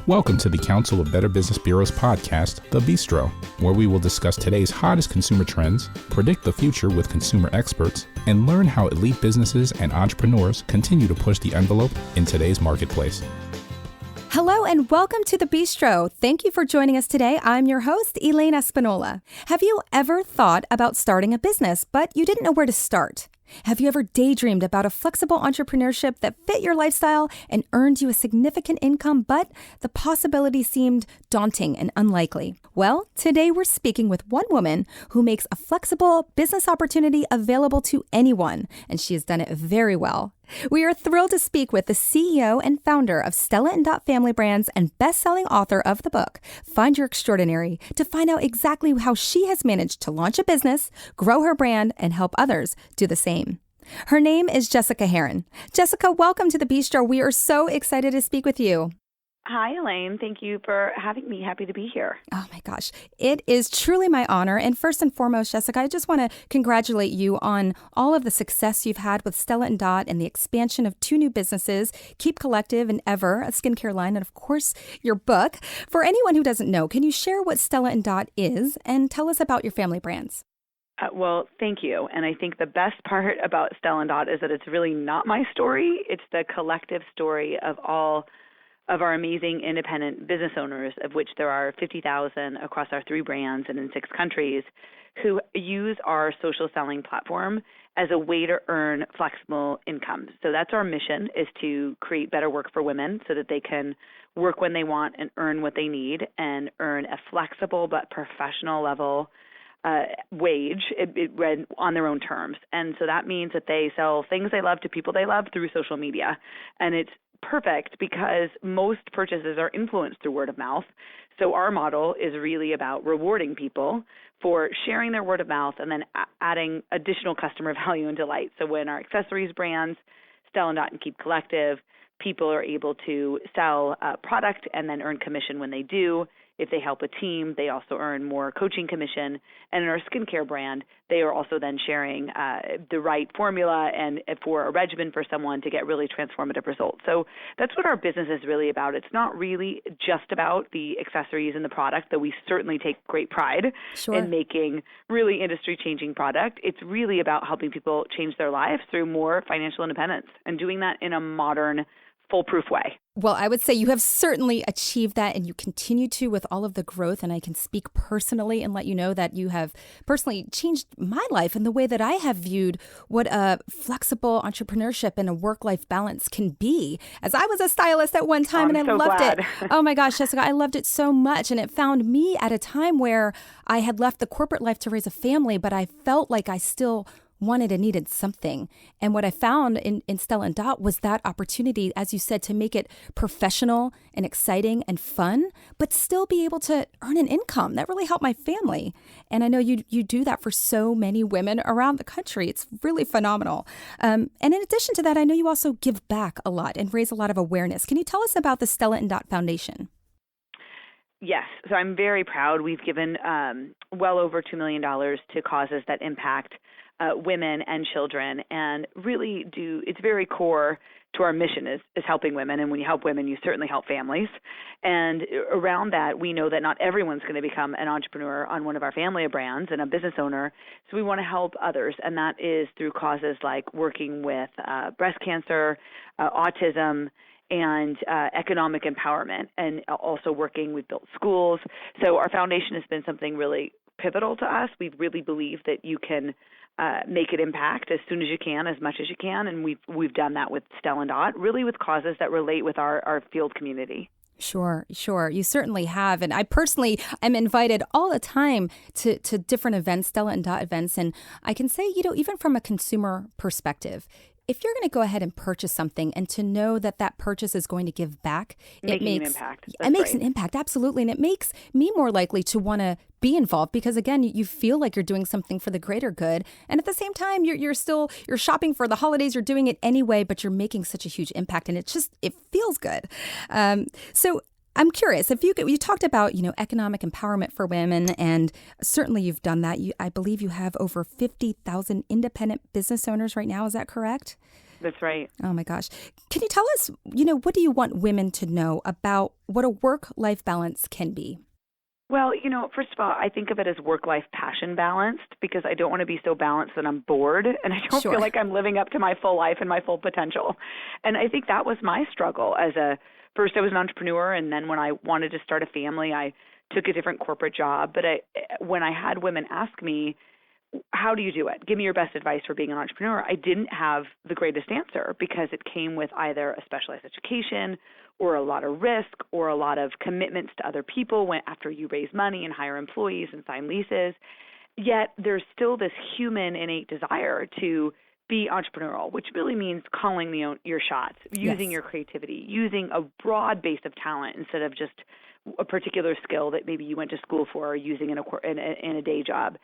Welcome to the Council of Better Business Bureau's podcast, The Bistro, where we will discuss today's hottest consumer trends, predict the future with consumer experts, and learn how elite businesses and entrepreneurs continue to push the envelope in today's marketplace. Hello and welcome to The Bistro. Thank you for joining us today. I'm your host, Elaine Espinola. Have you ever thought about starting a business, but you didn't know where to start? Have you ever daydreamed about a flexible entrepreneurship that fit your lifestyle and earned you a significant income, but the possibility seemed daunting and unlikely? Well, today we're speaking with one woman who makes a flexible business opportunity available to anyone, and she has done it very well. We are thrilled to speak with the CEO and founder of Stella Dot family brands and best-selling author of the book, Find Your Extraordinary, to find out exactly how she has managed to launch a business, grow her brand, and help others do the same. Her name is Jessica Herrin. Jessica, welcome to The Bistro. We are so excited to speak with you. Hi, Elaine. Thank you for having me. Happy to be here. Oh my gosh. It is truly my honor. And first and foremost, Jessica, I just want to congratulate you on all of the success you've had with Stella Dot and the expansion of 2 new businesses, Keep Collective and Ever, a skincare line, and of course, your book. For anyone who doesn't know, can you share what Stella Dot is and tell us about your family brands? Well, thank you. And I think the best part about Stella Dot is that it's really not my story. It's the collective story of all of our amazing independent business owners, of which there are 50,000 across our 3 brands and in 6 countries, who use our social selling platform as a way to earn flexible income. So that's our mission, is to create better work for women so that they can work when they want and earn what they need and earn a flexible but professional level wage on their own terms. And so that means that they sell things they love to people they love through social media. And it's perfect because most purchases are influenced through word of mouth. So our model is really about rewarding people for sharing their word of mouth and then adding additional customer value and delight. So when our accessories brands, Stella Dot and Keep Collective, people are able to sell product and then earn commission when they do. If they help a team, they also earn more coaching commission. And in our skincare brand, they are also then sharing the right formula and for a regimen for someone to get really transformative results. So that's what our business is really about. It's not really just about the accessories and the product, though we certainly take great pride in making really industry-changing product. It's really about helping people change their lives through more financial independence and doing that in a modern, foolproof way. Well, I would say you have certainly achieved that, and you continue to with all of the growth. And I can speak personally and let you know that you have personally changed my life and the way that I have viewed what a flexible entrepreneurship and a work-life balance can be. As I was a stylist at one time, and I loved it. Oh my gosh, Jessica, I loved it so much. And it found me at a time where I had left the corporate life to raise a family, but I felt like I still wanted and needed something. And what I found in Stella Dot was that opportunity, as you said, to make it professional and exciting and fun, but still be able to earn an income. That really helped my family. And I know you do that for so many women around the country. It's really phenomenal. And in addition to that, I know you also give back a lot and raise a lot of awareness. Can you tell us about the Stella Dot Foundation? Yes. So I'm very proud. We've given well over $2 million to causes that impact women and children, and really it's very core to our mission is helping women. And when you help women, you certainly help families. And around that, we know that not everyone's going to become an entrepreneur on one of our family of brands and a business owner. So we want to help others. And that is through causes like working with breast cancer, autism, and economic empowerment, and also we've built schools. So our foundation has been something really pivotal to us. We really believe that you can make an impact as soon as you can, as much as you can, and we've done that with Stella Dot, really with causes that relate with our field community. Sure. You certainly have. And I personally am invited all the time to different events, Stella Dot events. And I can say, even from a consumer perspective, if you're going to go ahead and purchase something and to know that that purchase is going to give back, it makes an impact. Absolutely. And it makes me more likely to want to be involved because, again, you feel like you're doing something for the greater good. And at the same time, you're shopping for the holidays. You're doing it anyway, but you're making such a huge impact. And it feels good. So I'm curious if you talked about, economic empowerment for women, and certainly you've done that. I believe you have over 50,000 independent business owners right now. Is that correct? That's right. Oh my gosh. Can you tell us, what do you want women to know about what a work-life balance can be? Well, first of all, I think of it as work-life passion balanced because I don't want to be so balanced that I'm bored and I don't Sure. feel like I'm living up to my full life and my full potential. And I think that was my struggle first I was an entrepreneur, and then when I wanted to start a family, I took a different corporate job. But when I had women ask me, how do you do it? Give me your best advice for being an entrepreneur. I didn't have the greatest answer because it came with either a specialized education or a lot of risk or a lot of commitments to other people after you raise money and hire employees and sign leases. Yet there's still this human innate desire to be entrepreneurial, which really means calling your shots, using your creativity, using a broad base of talent instead of just a particular skill that maybe you went to school for or using in a day job.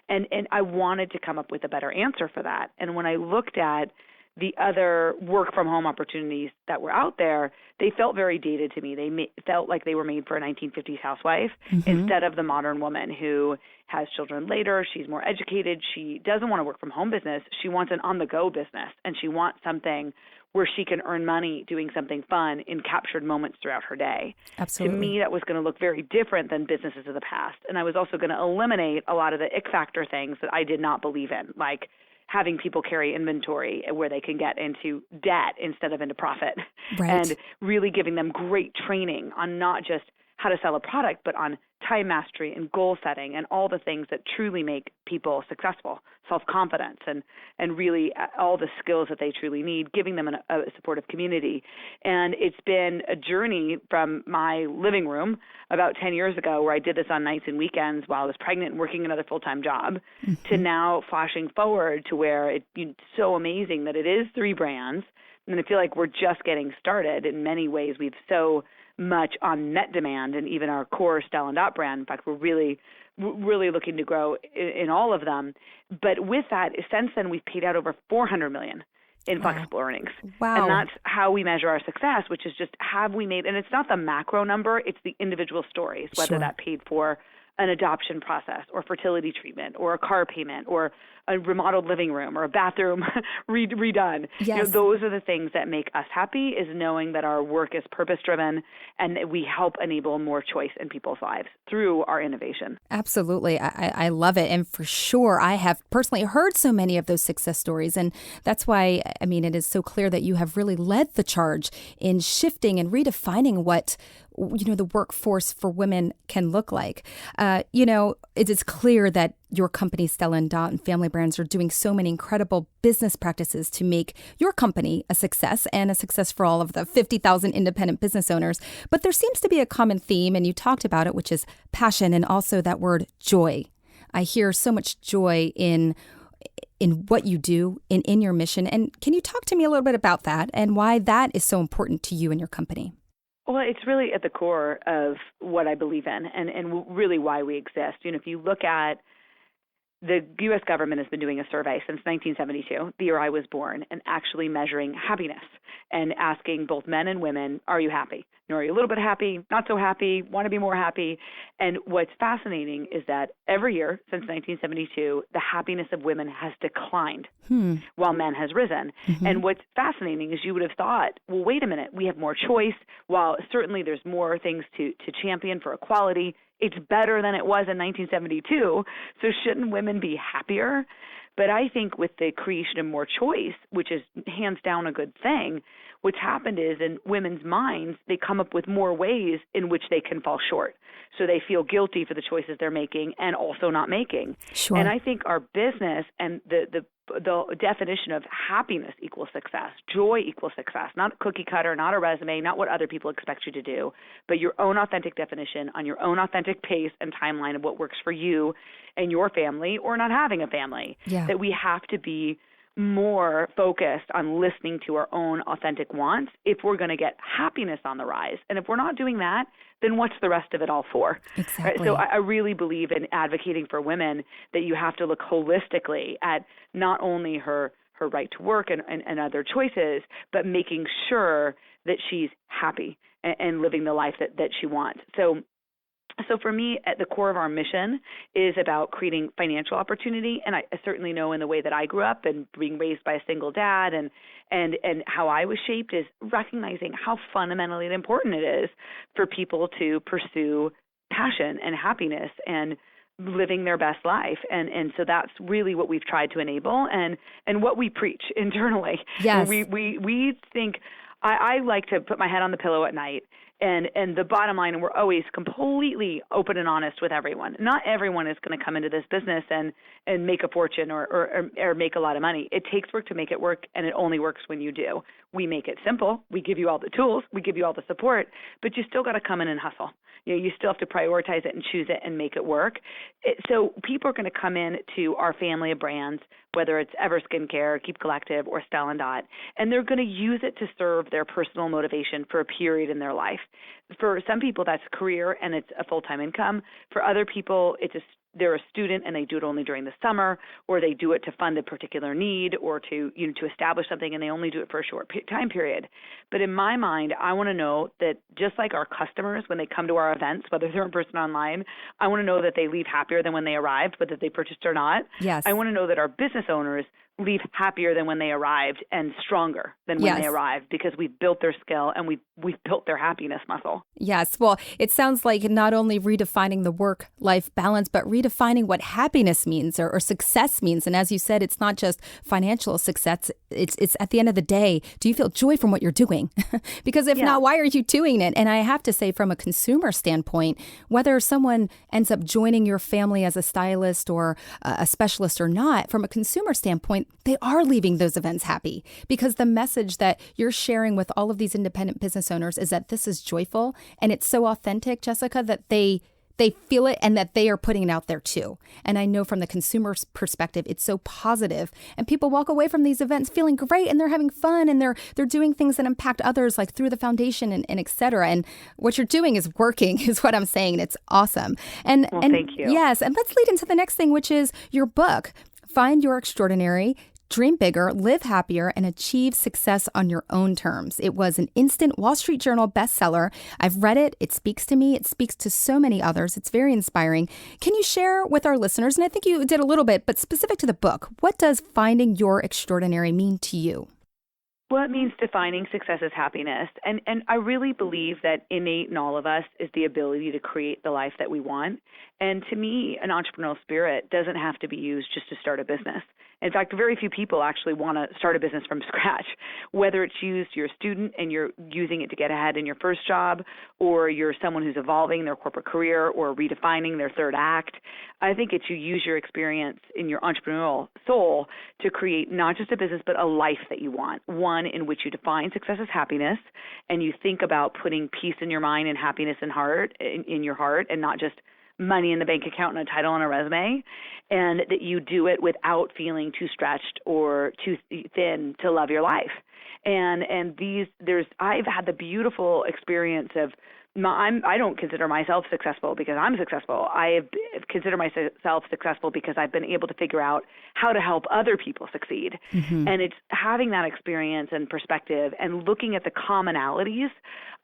And I wanted to come up with a better answer for that. And when I looked at the other work from home opportunities that were out there, they felt very dated to me. They felt like they were made for a 1950s housewife instead of the modern woman who has children later. She's more educated. She doesn't want to work from home business. She wants an on-the-go business, and she wants something where she can earn money doing something fun in captured moments throughout her day. Absolutely. To me, that was going to look very different than businesses of the past. And I was also going to eliminate a lot of the ick factor things that I did not believe in, like having people carry inventory where they can get into debt instead of into profit. Right. And really giving them great training on not just how to sell a product, but on time mastery and goal setting and all the things that truly make people successful, self-confidence and really all the skills that they truly need, giving them a supportive community. And it's been a journey from my living room about 10 years ago where I did this on nights and weekends while I was pregnant and working another full-time job to now flashing forward to where it's so amazing that it is 3 brands. And I feel like we're just getting started. In many ways, we've so much on net demand, and even our core Stella Dot brand. In fact, we're really looking to grow in all of them. But with that, since then, we've paid out over $400 million in flexible earnings. Wow. And that's how we measure our success, which is just have we made, and it's not the macro number, it's the individual stories, whether that paid for an adoption process or fertility treatment or a car payment or a remodeled living room or a bathroom redone. Yes. Those are the things that make us happy, is knowing that our work is purpose-driven and that we help enable more choice in people's lives through our innovation. Absolutely. I love it. And for sure, I have personally heard so many of those success stories. And that's why, it is so clear that you have really led the charge in shifting and redefining what the workforce for women can look like. It is clear that your company, Stella Dot and Family Brands, are doing so many incredible business practices to make your company a success and a success for all of the 50,000 independent business owners. But there seems to be a common theme, and you talked about it, which is passion and also that word joy. I hear so much joy in what you do, in your mission. And can you talk to me a little bit about that and why that is so important to you and your company? Well, it's really at the core of what I believe in and really why we exist. If you look at the U.S. government has been doing a survey since 1972, the year I was born, and actually measuring happiness and asking both men and women, are you happy? Are you a little bit happy, not so happy, want to be more happy? And what's fascinating is that every year since 1972, the happiness of women has declined while men has risen. And what's fascinating is you would have thought, well, wait a minute, we have more choice. While certainly there's more things to champion for equality, it's better than it was in 1972. So shouldn't women be happier? But I think with the creation of more choice, which is hands down a good thing, what's happened is in women's minds, they come up with more ways in which they can fall short. So they feel guilty for the choices they're making and also not making. Sure. And I think our business and the definition of happiness equals success, joy equals success, not cookie cutter, not a resume, not what other people expect you to do, but your own authentic definition on your own authentic pace and timeline of what works for you and your family or not having a family. Yeah. That we have to be more focused on listening to our own authentic wants if we're going to get happiness on the rise. And if we're not doing that, then what's the rest of it all for? Exactly. Right? So I really believe in advocating for women that you have to look holistically at not only her right to work and other choices, but making sure that she's happy and living the life that she wants. So So for me, at the core of our mission is about creating financial opportunity. And I certainly know in the way that I grew up and being raised by a single dad and how I was shaped is recognizing how fundamentally important it is for people to pursue passion and happiness and living their best life. And so that's really what we've tried to enable and what we preach internally. Yes. We think I like to put my head on the pillow at night. And the bottom line, and we're always completely open and honest with everyone. Not everyone is going to come into this business and make a fortune or make a lot of money. It takes work to make it work, and it only works when you do. We make it simple. We give you all the tools. We give you all the support, but you still got to come in and hustle. You still have to prioritize it and choose it and make it work. So people are going to come in to our family of brands, whether it's Ever Skincare, Keep Collective, or Stella Dot, and they're going to use it to serve their personal motivation for a period in their life. For some people, that's a career and it's a full-time income. For other people, they're a student and they do it only during the summer, or they do it to fund a particular need or to establish something, and they only do it for a short time period. But in my mind, I want to know that just like our customers, when they come to our events, whether they're in person or online, I want to know that they leave happier than when they arrived, whether they purchased or not. Yes. I want to know that our business owners leave happier than when they arrived and stronger than when they arrived, because we've built their skill and we've built their happiness muscle. Yes. Well, it sounds like not only redefining the work-life balance, but redefining what happiness means or success means. And as you said, it's not just financial success. It's at the end of the day, do you feel joy from what you're doing? Because if not, why are you doing it? And I have to say, from a consumer standpoint, whether someone ends up joining your family as a stylist or a specialist or not, from a consumer standpoint, they are leaving those events happy, because the message that you're sharing with all of these independent business owners is that this is joyful and it's so authentic, Jessica, that they feel it and that they are putting it out there too. And I know from the consumer's perspective, it's so positive, and people walk away from these events feeling great, and they're having fun, and they're doing things that impact others, like through the foundation and et cetera. And what you're doing is working, is what I'm saying. It's awesome. And thank you. Yes. And let's lead into the next thing, which is your book, Find Your Extraordinary, Dream Bigger, Live Happier, and Achieve Success on Your Own Terms. It was an instant Wall Street Journal bestseller. I've read it. It speaks to me. It speaks to so many others. It's very inspiring. Can you share with our listeners, and I think you did a little bit, but specific to the book, what does Finding Your Extraordinary mean to you? Well, it means defining success as happiness. And I really believe that innate in all of us is the ability to create the life that we want. And to me, an entrepreneurial spirit doesn't have to be used just to start a business. In fact, very few people actually want to start a business from scratch, whether it's used, you're a student and you're using it to get ahead in your first job, or you're someone who's evolving their corporate career or redefining their third act. I think it's you use your experience in your entrepreneurial soul to create not just a business, but a life that you want, one in which you define success as happiness, and you think about putting peace in your mind and happiness in your heart, and not just money in the bank account and a title on a resume, and that you do it without feeling too stretched or too thin to love your life. And I've had the beautiful experience of I don't consider myself successful because I'm successful. I consider myself successful because I've been able to figure out how to help other people succeed. Mm-hmm. And it's having that experience and perspective and looking at the commonalities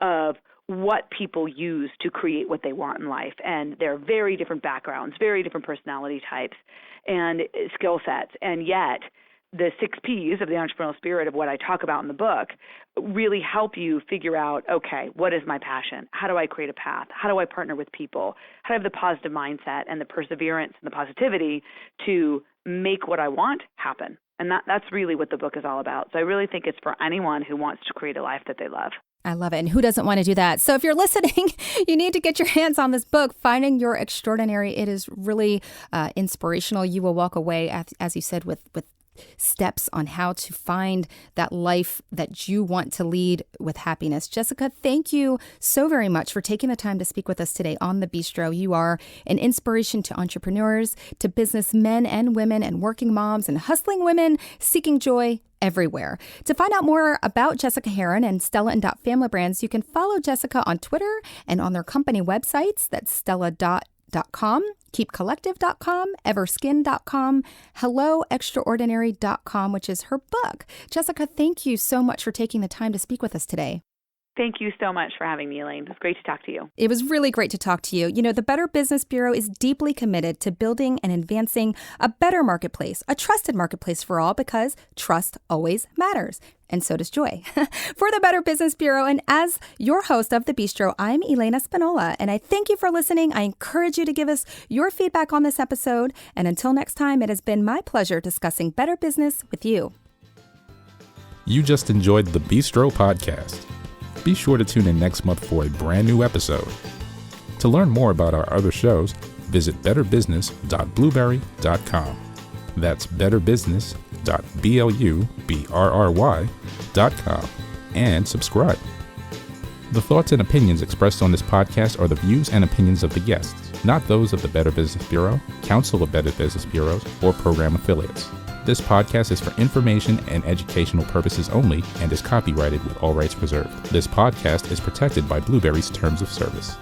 of what people use to create what they want in life. And they're very different backgrounds, very different personality types and skill sets. And yet the 6 Ps of the entrepreneurial spirit of what I talk about in the book really help you figure out, okay, what is my passion? How do I create a path? How do I partner with people? How do I have the positive mindset and the perseverance and the positivity to make what I want happen? And that's really what the book is all about. So I really think it's for anyone who wants to create a life that they love. I love it. And who doesn't want to do that? So if you're listening, you need to get your hands on this book, Finding Your Extraordinary. It is really inspirational. You will walk away, as you said, with steps on how to find that life that you want to lead with happiness. Jessica, thank you so very much for taking the time to speak with us today on The Bistro. You are an inspiration to entrepreneurs, to businessmen and women, and working moms and hustling women seeking joy everywhere. To find out more about Jessica Herrin and Stella & Dot Family Brands, you can follow Jessica on Twitter and on their company websites. That's StellaDot.com, KeepCollective.com, Everskin.com, HelloExtraordinary.com, which is her book. Jessica, thank you so much for taking the time to speak with us today. Thank you so much for having me, Elaine. It was great to talk to you. It was really great to talk to you. You know, the Better Business Bureau is deeply committed to building and advancing a better marketplace, a trusted marketplace for all, because trust always matters. And so does joy. For the Better Business Bureau, and as your host of The Bistro, I'm Elena Spinola, and I thank you for listening. I encourage you to give us your feedback on this episode. And until next time, it has been my pleasure discussing better business with you. You just enjoyed the Bistro Podcast. Be sure to tune in next month for a brand new episode. To learn more about our other shows, visit betterbusiness.blueberry.com. That's betterbusiness.blueberry.com and subscribe. The thoughts and opinions expressed on this podcast are the views and opinions of the guests, not those of the Better Business Bureau, Council of Better Business Bureaus, or program affiliates. This podcast is for information and educational purposes only and is copyrighted with all rights reserved. This podcast is protected by Blueberry's Terms of Service.